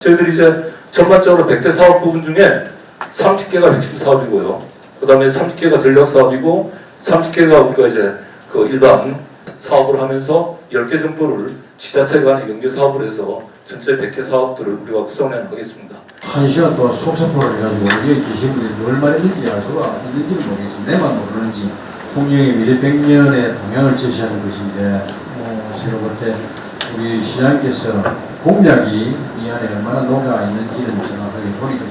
저희들이 이제 전반적으로 100개 사업 부분 중에 30개가 핵심 사업이고요. 그 다음에 30개가 전략 사업이고 30개가 우리가 이제 그 일반 사업을 하면서 10개 정도를 지자체 간의 연계 사업을 해서 전체 100개 사업들을 우리가 구성해 나가겠습니다. 1시간 동안 속사포를 해가지고 여기 계신 분이 뭘 말했는지 알 수가 있는지는 모르겠습니다. 내만 모르는지 통영의 미래 100년의 방향을 제시하는 것인데 제가 볼 때 우리 시장님께서 공약이 이 안에 얼마나 녹아 있는지는 정확하게 보니까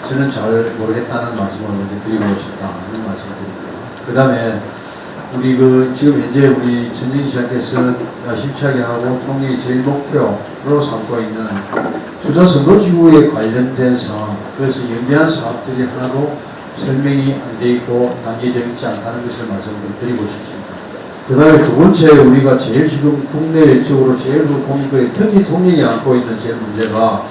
저는 잘 모르겠다는 말씀을 먼저 드리고 싶다 이런 말씀을 드립니다. 그 다음에 우리 지금 현재 우리 전정희 시장께서 심차게 하고 통영이 제일 목표로 삼고 있는 투자 선도지구에 관련된 상황, 그래서 연계한 사업들이 하나도 설명이 안 돼 있고 단계적이지 않다는 것을 말씀을 드리고 싶습니다. 그 다음에 두 번째 우리가 제일 지금 국내 외적으로 제일 고민거리, 특히 통영이 안고 있는 제일 문제가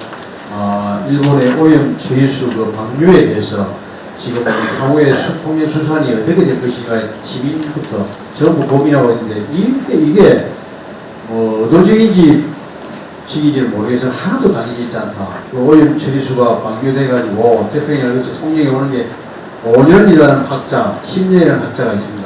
일본의 오염 처리수 방류에 대해서 지금 향후에 통영 수산이 어떻게 될 것인가 시민부터 전부 고민하고 있는데 이게 의도적인지 시기인지는 모르겠어서 하나도 당겨지지 않다. 오염 처리수가 방류돼가지고 태평양에 걸쳐 통영에 오는 게 5년이라는 학자, 10년이라는 학자가 있습니다.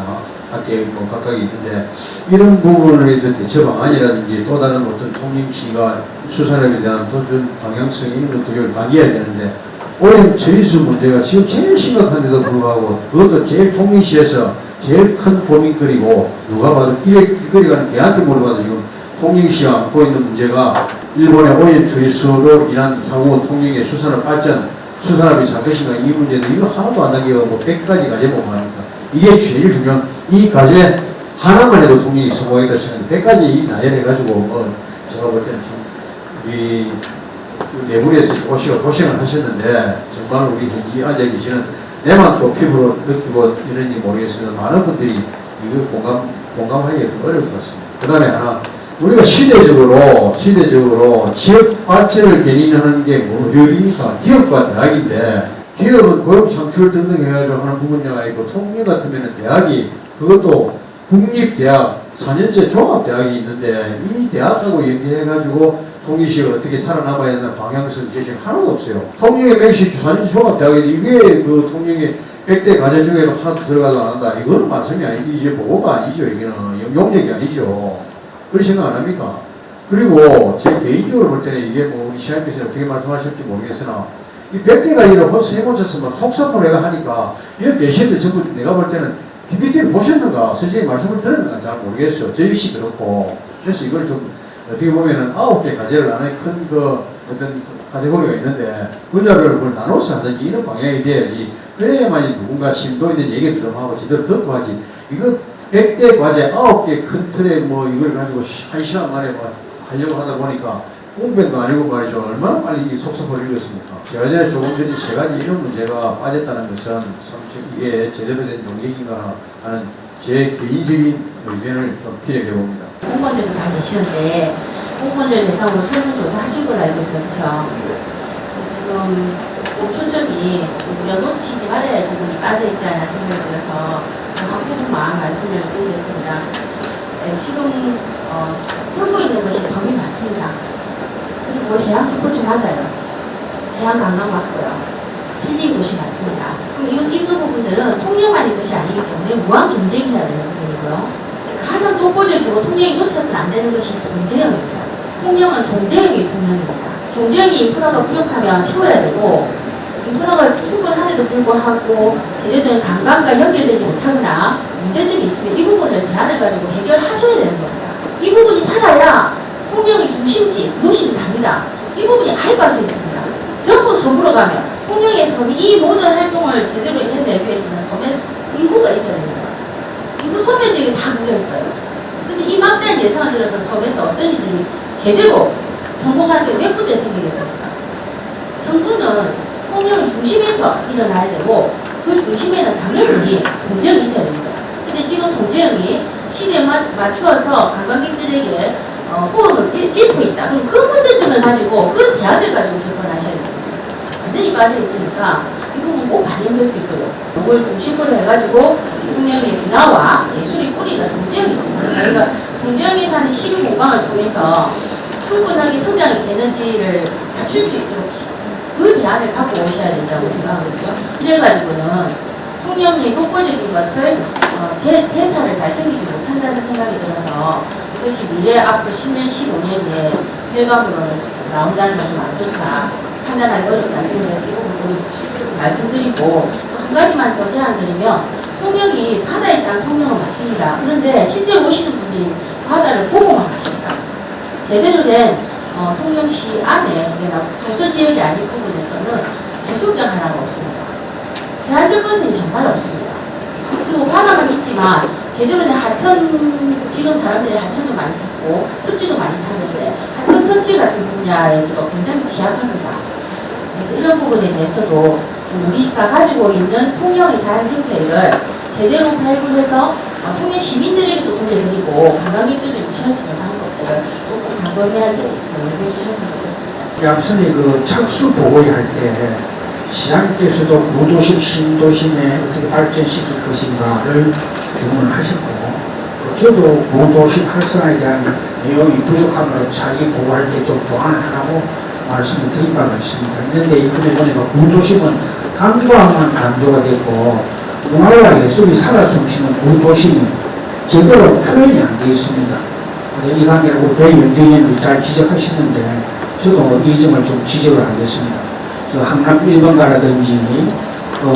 학계에 각각이 있는데 이런 부분을 해서 대처 방안이라든지 또 다른 어떤 통영시가 수산업에 대한 도전 방향성 이런 것들을 당겨야 되는데 오염 처리수 문제가 지금 제일 심각한데도 불구하고 그것도 제일 통영시에서 제일 큰 고민거리고 누가 봐도 길거리 가는 개한테 물어봐도 지금 통영시가 안고 있는 문제가 일본의 오염 처리수로 인한 향후 통영의 수산업 발전, 수산업이 살 것인가 이 문제도 이거 하나도 안 당겨가고 100가지 과제 보고 합니다. 이게 제일 중요한 이 과제 하나만 해도 통영이 성공했다 생각하는데 100가지 나열해가지고 제가 볼 때는 참 이 내부에서 오시고 고생을 하셨는데 정말 우리 현지 앉아 계시는 내만 또 피부로 느끼고 이런지 모르겠습니다. 많은 분들이 이거 공감하기가 좀 어려울 것 같습니다. 그 다음에 하나 우리가 시대적으로 지역 발전을 견인하는 게 어디입니까? 기업과 대학인데 기업은 고용 창출 등등 해가지고 하는 부분이 있고 통영 같으면 대학이 그것도 국립대학 4년제 종합대학이 있는데 이 대학하고 연계해가지고 통영시가 어떻게 살아남아야 하는 방향성 제시가 하나도 없어요. 통영의 명시 4년제 종합대학인데 이게 그 통영의 100대 과제 중에도 하나도 들어가도 안 한다. 이거는 말씀이 아니지. 이게 보고가 아니죠. 이게는 용역이 아니죠. 그렇게 생각 안 합니까? 그리고 제 개인적으로 볼 때는 이게 우리 시장님께서 어떻게 말씀하실지 모르겠으나 이 100대 관리를 세 번째 쓰면 속사포 내가 하니까 여기 계시는데 전부 내가 볼 때는 PPT를 보셨는가 선생님 말씀을 들었는가 잘 모르겠어요. 저 역시 그렇고 그래서 이걸 좀 어떻게 보면은 9개 과제를 안에 큰 어떤 카테고리가 있는데 분야별로 그걸 나눠서 하든지 이런 방향이 돼야지 그래야만이 누군가 심도 있는 얘기도 좀 하고 제대로 듣고 하지 이거 100대 과제 9개 큰 틀에 이걸 가지고 1시간 만에 하려고 하다 보니까 공변도 아니고 말이죠. 얼마나 빨리 이 속사포를 읽었습니까? 제가 전에 조금 전에 세 가지 이런 문제가 빠졌다는 것은 참 이게 제대로 된 용역인가 하는 제 개인적인 의견을 좀 피력해 봅니다. 공무원들도 잘 계시는데 공무원들 대상으로 설문조사 하신 걸로 알고 있어요. 그렇죠? 지금 초점이 우리가 놓치지 말아야 할 부분이 빠져있지 않아 생각이 들어서 확대적만 말씀을 드리겠습니다. 네, 지금 들고 있는 것이 섬이 맞습니다. 그리고 해양 스포츠 맞아요. 해양 관광 맞고요. 힐링 도시 맞습니다. 그럼 이 있는 부분들은 통영만의 것이 아니기 때문에 무한 경쟁해야 되는 부분이고요. 가장 독보적이고 통영이 놓쳐서는 안 되는 것이 동제형입니다. 통영은 동제형이 통영입니다. 동제형이 인프라가 부족하면 채워야 되고 인프라가 충분한데도 불구하고 제대로 된 관광과 연결되지 못하거나 문제점이 있으면 이 부분을 대안을 가지고 해결하셔야 되는 겁니다. 이 부분이 살아야 통영의 중심지, 도심이 삽니다. 이 부분이 아예 빠져 있습니다. 전부 섬으로 가면 통영의 섬이 이 모든 활동을 제대로 해내기 위해서는 섬에 인구가 있어야 됩니다. 인구 소멸지역이 다 모여있어요. 근데 이 막대한 예산을 들어서 섬에서 어떤 일들이 제대로 성공하는 게 몇 군데 생기겠습니까? 성분은 통영의 중심에서 일어나야 되고 그 중심에는 당연히 동제형이 있어야 됩니다. 근데 지금 동제형이 시대에 맞추어서 관광객들에게 호응을 잃고 있다. 그럼 그 문제점을 가지고 그 대안을 가지고 접근하셔야 됩니다. 완전히 빠져 있으니까 이 부분 꼭 반영될 수 있도록 이걸 중심으로 해가지고 통영의 문화와 예술의 뿌리가 동제형이 있습니다. 저희가 동제형에서 하는 12공방을 통해서 충분하게 성장의 에너지를 갖출 수 있도록 그 대안을 갖고 오셔야 된다고 생각하거든요. 이래가지고는 통념의 효과적인 것을 재산을 잘 챙기지 못한다는 생각이 들어서 그것이 미래 앞으로 10년, 15년에 결과물로 나온다는 건 좀 안 좋다. 판단하기 어렵다는 생각에서 이 부분 좀 말씀드리고 한 가지만 더 제안드리면 통영이 바다에 따른 통영은 맞습니다. 그런데 실제로 오시는 분들이 바다를 보고만 가십니다. 제대로 된 통영시 안에 도서 지역이 아닌 부분에서는 해수욕장 하나가 없습니다. 해안 접근성이 정말 없습니다. 그리고 바다만 있지만 제대로 된 하천, 지금 사람들이 하천도 많이 찾고 습지도 많이 찾는데 하천 섭지 같은 분야에서도 굉장히 취약합니다. 그래서 이런 부분에 대해서도 우리가 가지고 있는 통영의 자연 생태를 제대로 발굴해서 통영 시민들에게도 돌려드리고 관광객들도 유치할 수 있는 방법들을 조금 강건하게 연구해 주셨으면 좋겠습니다. 앞선에 그 착수 보고회 할 때 시장께서도 구도심, 신도심에 어떻게 발전시킬 것인가를 주문을 하셨고, 저도 구도심 활성화에 대한 내용이 부족함으로 자기 보고할 때 좀 보완을 하라고 말씀을 드린 바가 있습니다. 그런데 이번에 보니까 구도심은 관광만 강조가 됐고 문화와 예술이 살아 숨쉬는 구도심이 제대로 표현이 안 되어 있습니다. 이 관계를 배윤주님이 잘 지적하시는데 저도 이 점을 좀 지적을 하겠습니다. 저 항남 1번가라든지 또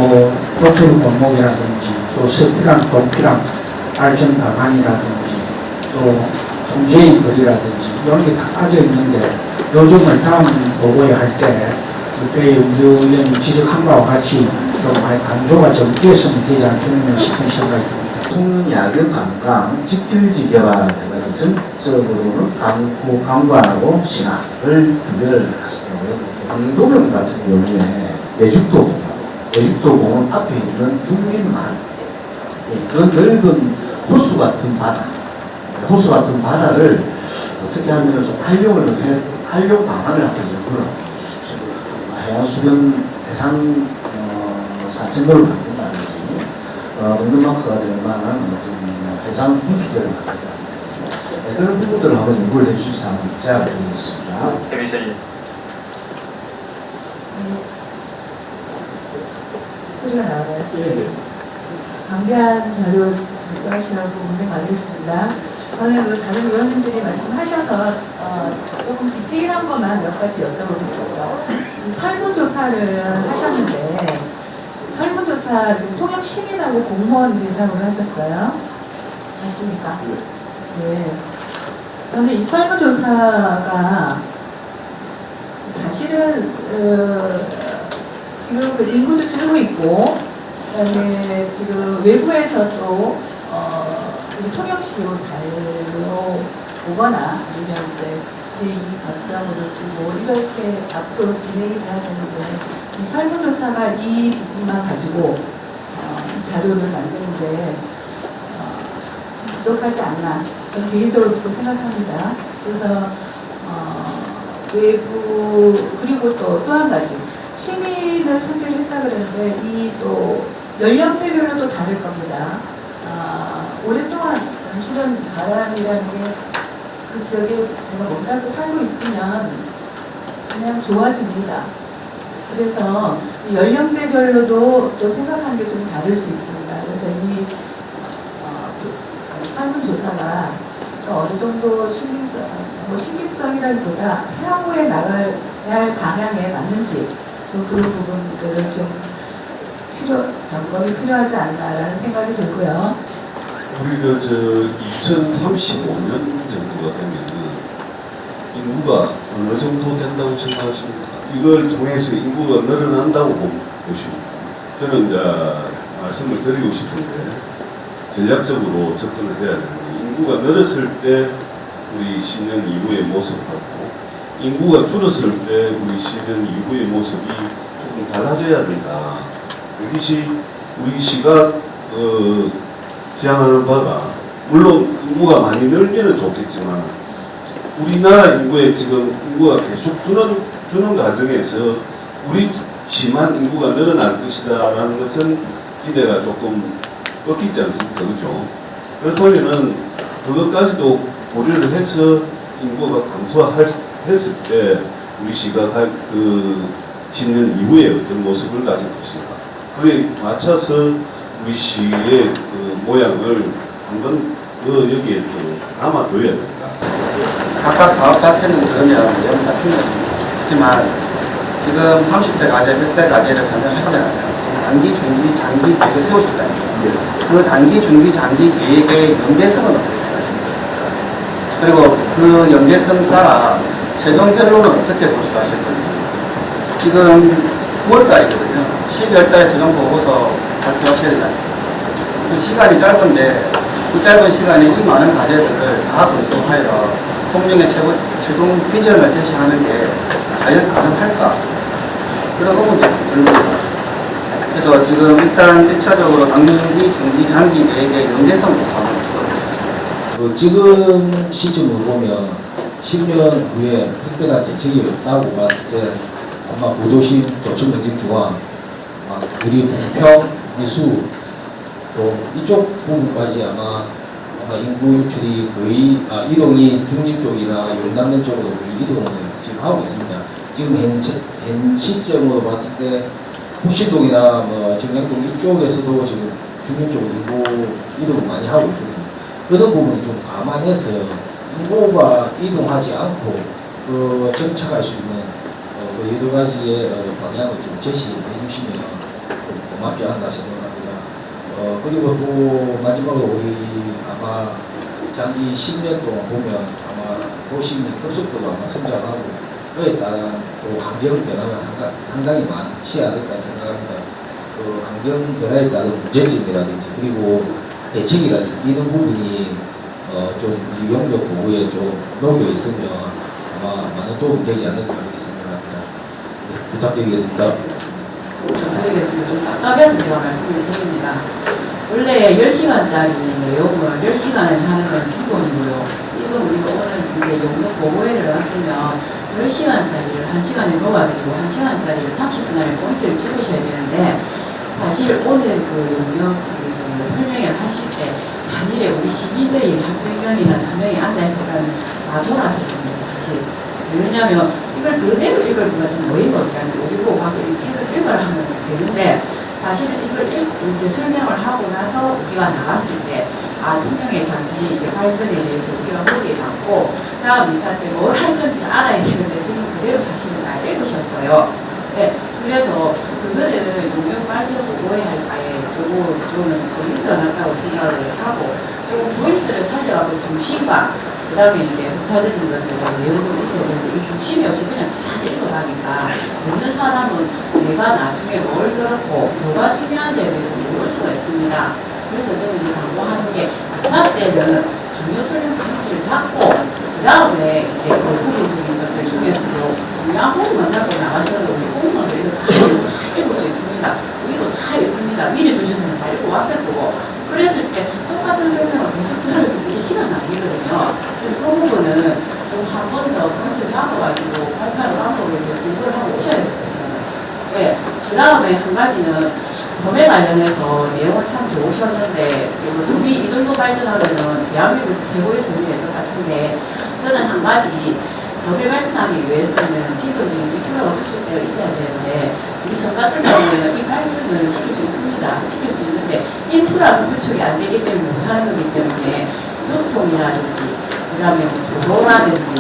호텔 골목이라든지 또 서피랑 동피랑 알전 가만이라든지 또 통제인 거리라든지 이런 게 다 빠져 있는데 요즘을 다음 보고회 할 때 배윤주 의원이 지적한 바와 같이 좀 많이 강조가 좀 되었으면 되지 않겠느냐 싶은 생각이 듭니다. 통영 야경 관광 직길지 개발해가지고 전적으로는 관광하고 신화를 구별을 하시더라고요. 강도령 같은 경우에 내죽도공원 앞에 있는 중림마을, 그 넓은 호수 같은 바다를 어떻게 하면 좀 활용 방안을 한번 연구를 주십시오. 해안수변 해상 사천도를 만든다든지 랜드마크가 될 만한 어떤 해상 분수대를 만든다든지 그런 부분들을 한번 연구를 해주십사 하는 제안을 드리겠습니다. 대미션이 소리가 나와요. 방대한 자료 발송하시라고 문의 받으겠습니다. 저는 그 다른 의원님들이 말씀하셔서 조금 디테일한 것만 몇 가지 여쭤보겠습니다. 이 설문조사를 하셨는데 설문조사 통역 시민하고 공무원 대상으로 하셨어요? 맞습니까? 네. 저는 이 설문조사가 사실은 지금 그 인구도 줄고 있고, 그다음에 지금 외부에서 또 우리 통영시로 살러 오거나 아니면 이제 제2 거점으로 두고 이렇게 앞으로 진행이 돼야 되는데 이 설문조사가 이 부분만 가지고 이 자료를 만드는데 부족하지 않나 저는 개인적으로 그렇게 생각합니다. 그래서 외부 그리고 또 한 가지 시민을 상대로 했다 그랬는데 이 또 연령대별로도 다를 겁니다. 오랫동안 사실은 사람이라는 게 그 지역에 제가 뭔가 살고 있으면 그냥 좋아집니다. 그래서 이 연령대별로도 또 생각하는 게 좀 다를 수 있습니다. 그래서 이 설문조사가 어느 정도 신빙성이라기보다 향후에 나가야 할 방향에 맞는지 그 부분들을 좀 점검이 필요하지 않나라는 생각이 들고요. 우리가 2035년 정도가 되면은 인구가 어느 정도 된다고 생각하십니까? 이걸 통해서 인구가 늘어난다고 보십니까? 저는 이제 말씀을 드리고 싶은데 전략적으로 접근을 해야 되는데 인구가 늘었을 때 우리 10년 이후의 모습하고 인구가 줄었을 때 우리 10년 이후의 모습이 조금 달라져야 된다. 이것이 우리 시가 지향하는 바가 물론 인구가 많이 늘면은 좋겠지만 우리나라 인구에 지금 인구가 계속 주는 과정에서 우리 시만 인구가 늘어날 것이다라는 것은 기대가 조금 꺾이지 않습니까? 그렇죠? 그렇다면은 그것까지도 고려를 해서 인구가 감소했을 때 우리 시가 그 10년 이후에 어떤 모습을 가질 것인가. 그에 맞춰서 우리 시의 그 모양을 한번 여기에 또 담아줘야 된다. 각각 사업 자체는 그러면 내용 다 틀렸지만 지금 30대 과제, 100대 과제를 설명하시잖아요. 단기, 중기, 장기 계획을 세우셨다는 거예요. 그 단기, 중기, 장기 계획의 연계성은 어떻게 생각하십니까? 그리고 그 연계성 따라 최종 결론은 어떻게 도출하실 건지. 지금 9월달이거든요. 12월달에 최종 보고서 발표하셔야 되지 않습니까? 그 시간이 짧은데 그 짧은 시간에 이 많은 과제들을 다 검토하여 통령의 최종 비전을 제시하는 게 과연 가능할까? 그런 의문이 듭니다. 그래서 지금 일단 1차적으로 단기, 중기, 장기 계획의 연계성부터 한번 여쭤보겠습니다. 지금 시점으로 보면 10년 후에 특별한 대책이 없다고 봤을 때 아마 고도심, 도청 경쟁 중앙, 그리고 부평, 미수 또 이쪽 부분까지 아마 인구 유출이 거의 이동이 중립 쪽이나 용남면 쪽으로 거의 이동을 지금 하고 있습니다. 지금 현 시점으로 봤을 때 후신동이나 정량동 이쪽에서도 지금 중립 쪽 인구 이동을 많이 하고 있거든요. 그런 부분을 좀 감안해서 인구가 이동하지 않고 정착할 수 있는 여러 가지의 방향을 좀 제시해 주시면 좀 고맙지 않나 생각합니다. 그리고 또 마지막으로 우리 아마 장기 10년 동안 보면 아마 도심이 급속도로 아마 성장하고 그에 따른 또 환경 변화가 상당히 많지 않을까 생각합니다. 그 환경 변화에 따른 문제점이라든지 그리고 대책이라든지 이런 부분이 좀 용역 보호에 좀 놓여 있으면 아마 많은 도움이 되지 않을까 생각합니다. 네, 부탁드리겠습니다. 좀 답답해서 제가 말씀을 드립니다. 원래 10시간짜리 내용을 10시간을 하는 건 기본이고요. 지금 우리가 오늘 이제 용역 보고회를 왔으면 10시간짜리를 1시간에 녹아드리고 1시간짜리를 30분 안에 포인트를 찍으셔야 되는데 사실 오늘 그 용역 설명을 하실 때 만일에 우리 시민들이 한 100명이나 1000명이 앉아있으면 다 졸았을 겁니다, 사실. 왜냐하면 이걸 그대로 읽을 것 같으면 어이가 없잖아요. 우리 보고 가서 이 책을 읽으라 하면 되는데 사실은 이걸 읽고 이제 설명을 하고 나서 우리가 나갔을 때 통영의 장기 이제 발전에 대해서 우리가 머리에 담고 다음 2차 때 뭘 할 건지 알아야 되는데 지금 그대로 사실은 다 읽으셨어요. 네, 그래서 그거는 용역 발표 보고회 할 바에 저는 더 있어놨다고 생각을 하고 조금 포인트를 살려가고 중심과 그 다음에 이제 부차적인 것에 대해서 내용도 있어야 되는데 이 중심이 없이 그냥 잘 읽어가니까 듣는 사람은 내가 나중에 뭘 들었고 뭐가 중요한지에 대해서 모를 수가 있습니다. 그래서 저는 이 강조하는 게 2차 때는 중요 설명 포인트를 잡고 그 다음에 이제 그 부분적인 것들 중에서도 중요한 부분만 잡고 나가셔도 우리 공무원들도 다 읽을 수 있습니다. 우리도 다 있습니다. 미리 주셨으면 다 읽고 왔을 거고 그랬을 때 똑같은 설명을 계속 들어주기 시간 낭비거든요. 그래서 그 부분은 좀 한 번 더 포인트를 잡아가지고 발표하는 방법에 대해서 공부를 하고 오셔야 되겠어요. 네. 그 다음에 한 가지는 섬에 관련해서 내용은 참 좋으셨는데 섬이 이 정도 발전하면은 대한민국에서 최고의 섬이 될 것 같은데 저는 한 가지 섬이 발전하기 위해서는 기본적인 인프라가 구축되어 있어야 되는데 우리 섬 같은 경우에는 이 발전을 시킬 수 있습니다. 시킬 수 있는데 인프라가 구축이 안 되기 때문에 못하는 거기 때문에 교통이라든지 그 다음에 도로라든지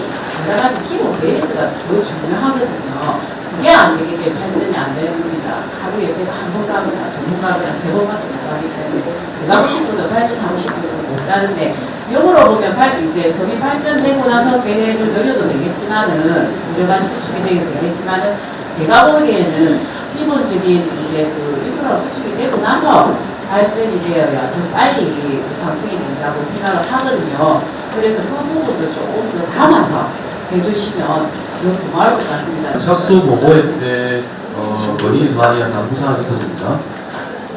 여러 가지 기본 베이스가 더 중요하거든요. 그게 안 되기 때문에 발전이 안 되는 겁니다. 하루에 배가 한 번 가거나 두 번 가거나 세 번 가도 잘하기 때문에 배가고 싶어도 발전하고 싶어도 못하는데 역으로 보면 이제 섬이 발전되고 나서 배를 늘려도 되겠지만은 여러 가지 구축이 되겠지만은 제가 보기에는 기본적인 이제 그 인프라가 구축이 되고 나서 발전이 되어야 더 빨리 상승이 된다고 생각을 하거든요. 그래서 그 부분도 조금 더 담아서 해주시면 더 고마울 것 같습니다. 착수 보고회 때 건의 사항이나 당부 사항이 있었습니다.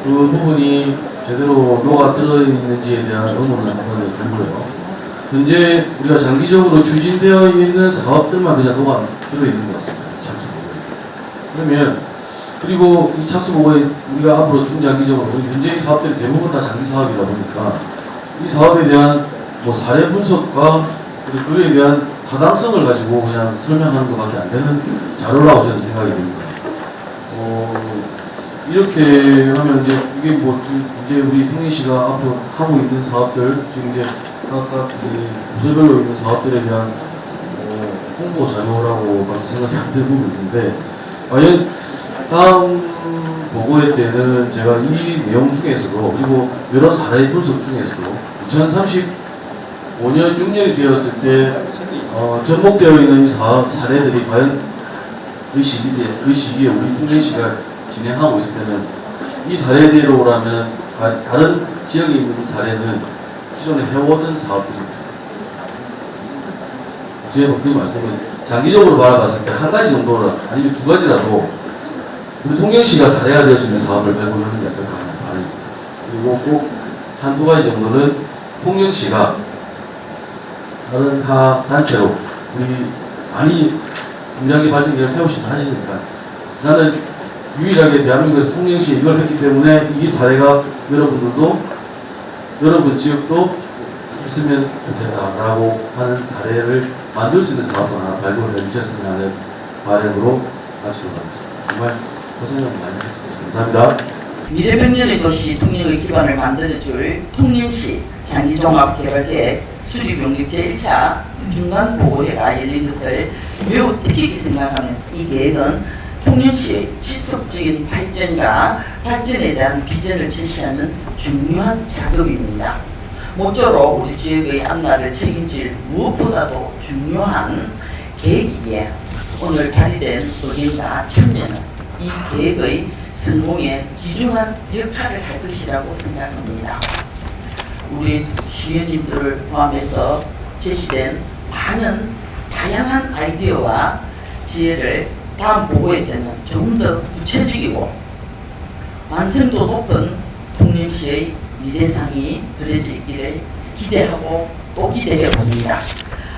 그 부분이 제대로 녹아 들어있는지에 대한 의문을 한번 들고요. 현재 우리가 장기적으로 추진되어 있는 사업들만 그냥 녹아 들어있는 것 같습니다. 착수 보고회. 그러면 그리고 이 착수 보고회 우리가 앞으로 중장기적으로 현재 이 사업들이 대부분 다 장기 사업이다 보니까 이 사업에 대한 사례 분석과 그리고 그에 대한 타당성을 가지고 그냥 설명하는 것밖에 안 되는 자료라고 저는 생각이 듭니다. 이렇게 하면 이제 이게 뭐 이제 우리 통일시가 앞으로 하고 있는 사업들 지금 이제 각각 부서별로 있는 사업들에 대한 홍보 자료라고밖에 생각이 안 되는 부분이 있는데 과연 다음 보고회 때는 제가 이 내용 중에서도 그리고 여러 사례 분석 중에서도 2035년 6년이 되었을 때 접목되어 있는 이 사례들이 과연 그 시기에 우리 통일시가 진행하고 있을 때는 이 사례대로라면 다른 지역에 있는 이 사례는 기존에 해오던 사업들입니다. 제가 그 말씀을 장기적으로 바라봤을 때 한 가지 정도를 아니면 두 가지라도 우리 통영시가 사례가 될 수 있는 사업을 발굴하는 게 어떨까 하는 바람입니다. 그리고 꼭 한두 가지 정도는 통영시가 다른 타 단체로 우리 많이 중장기 발전 계획 세우시고 하시니까 나는 유일하게 대한민국에서 통영시에 이걸 했기 때문에 이 사례가 여러분들도 여러분 지역도 있으면 좋겠다라고 하는 사례를 만들 수 있는 사업도 하나 발굴해 주셨으면 하는 바람으로 마치도록 하겠습니다. 정말 고생을 많이 하셨습니다. 감사합니다. 미래병렬의 도시 통영의 기반을 만들어줄 통영시 장기종합개발계획 수립용역 제1차 중간보고회가 열린 것을 매우 뜻깊게 생각하면서 이 계획은 통영시의 지속적인 발전과 발전에 대한 비전을 제시하는 중요한 작업입니다. 모쪼록 우리 지역의 앞날을 책임질 무엇보다도 중요한 계획이기에 오늘 발의된 의견과 참여는 이 계획의 성공에 귀중한 역할을 할 것이라고 생각합니다. 우리 시의원님들을 포함해서 제시된 많은 다양한 아이디어와 지혜를 다음 보고회 때는 좀 더 구체적이고 완성도 높은 통영시의 미래상이 그려져 있기를 기대하고 또 기대해 봅니다.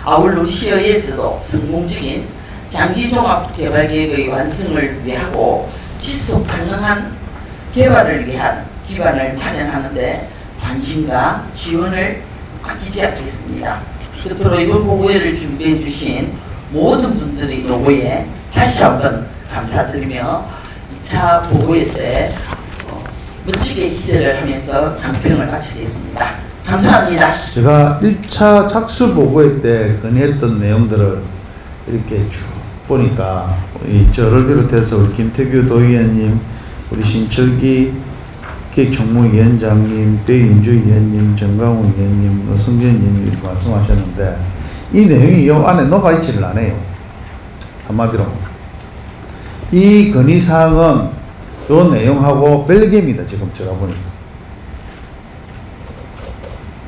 아울러 우리 시의회에서도 성공적인 장기종합개발계획의 완성을 위하고 지속 가능한 개발을 위한 기반을 마련하는데 관심과 지원을 아끼지 않겠습니다. 끝으로 이번 보고회를 준비해 주신 모든 분들의 노고에 다시 한번 감사드리며 2차 보고회 때 멋지게 기대를 하면서 강평을 마치겠습니다. 감사합니다. 제가 1차 착수 보고회 때 건의했던 내용들을 이렇게 쭉 보니까 저를 비롯해서 우리 김태규 도의원님, 우리 신철기 기획총무위원장님, 배인주 위원님, 정강훈 위원님, 노성전 위원님 이렇게 말씀하셨는데 이 내용이 이 안에 녹아있지를 않아요. 한마디로 이 건의사항은 이 내용하고 별개입니다. 지금 제가 보니까.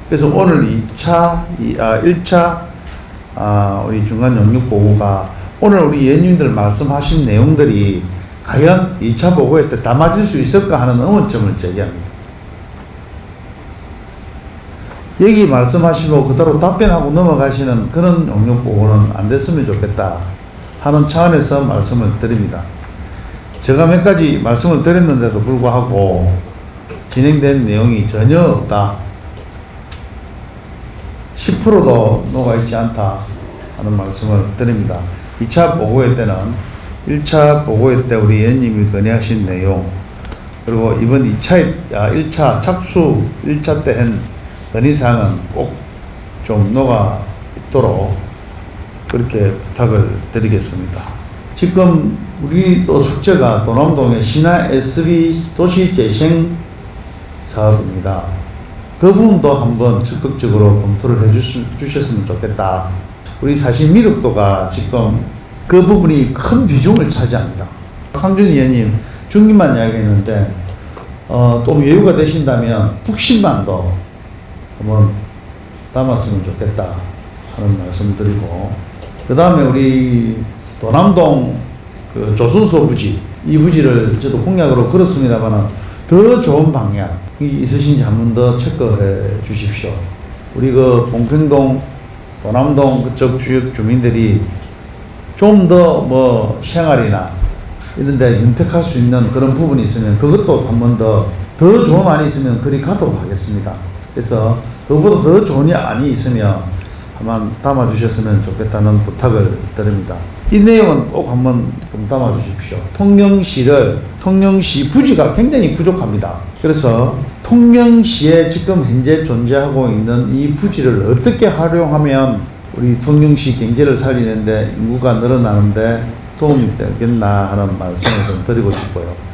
그래서 오늘 1차 우리 중간 용역 보고가 오늘 우리 위원님들 말씀하신 내용들이 과연 2차 보고회 때 담아질 수 있을까 하는 의문점을 제기합니다. 여기 말씀하시고 그대로 답변하고 넘어가시는 그런 용역 보고는 안 됐으면 좋겠다 하는 차원에서 말씀을 드립니다. 제가 몇 가지 말씀을 드렸는데도 불구하고 진행된 내용이 전혀 없다. 10%도 녹아있지 않다 하는 말씀을 드립니다. 2차 보고회 때는 1차 보고회 때 우리 위원님이 건의하신 내용 그리고 이번 1차 착수 1차 때 한 건의사항은 꼭 좀 녹아 있도록 그렇게 부탁을 드리겠습니다. 지금 우리 또 숙제가 도남동의 신화 SB 도시재생 사업입니다. 그 부분도 한번 적극적으로 검토를 해주셨으면 좋겠다. 우리 사실 미륵도가 지금 그 부분이 큰 비중을 차지합니다. 상준 의원님 중기만 이야기했는데 또 여유가 되신다면 북신만도 한번 담았으면 좋겠다 하는 말씀 드리고 그 다음에 우리 도남동 그 조순소 부지 이 부지를 저도 공약으로 걸었습니다만 더 좋은 방향이 있으신지 한 번 더 체크해 주십시오. 우리 그 봉평동 도남동 그쪽 주역 주민들이 좀 더 뭐 생활이나 이런데 윤택할 수 있는 그런 부분이 있으면 그것도 한 번 더 좋은 안이 있으면 그리 가도록 하겠습니다. 그래서 그보다 더 좋은 안이 있으면 한번 담아주셨으면 좋겠다는 부탁을 드립니다. 이 내용은 꼭 한번 좀 담아주십시오. 통영시 부지가 굉장히 부족합니다. 그래서 통영시에 지금 현재 존재하고 있는 이 부지를 어떻게 활용하면 우리 통영시 경제를 살리는데 인구가 늘어나는데 도움이 되겠나 하는 말씀을 좀 드리고 싶어요.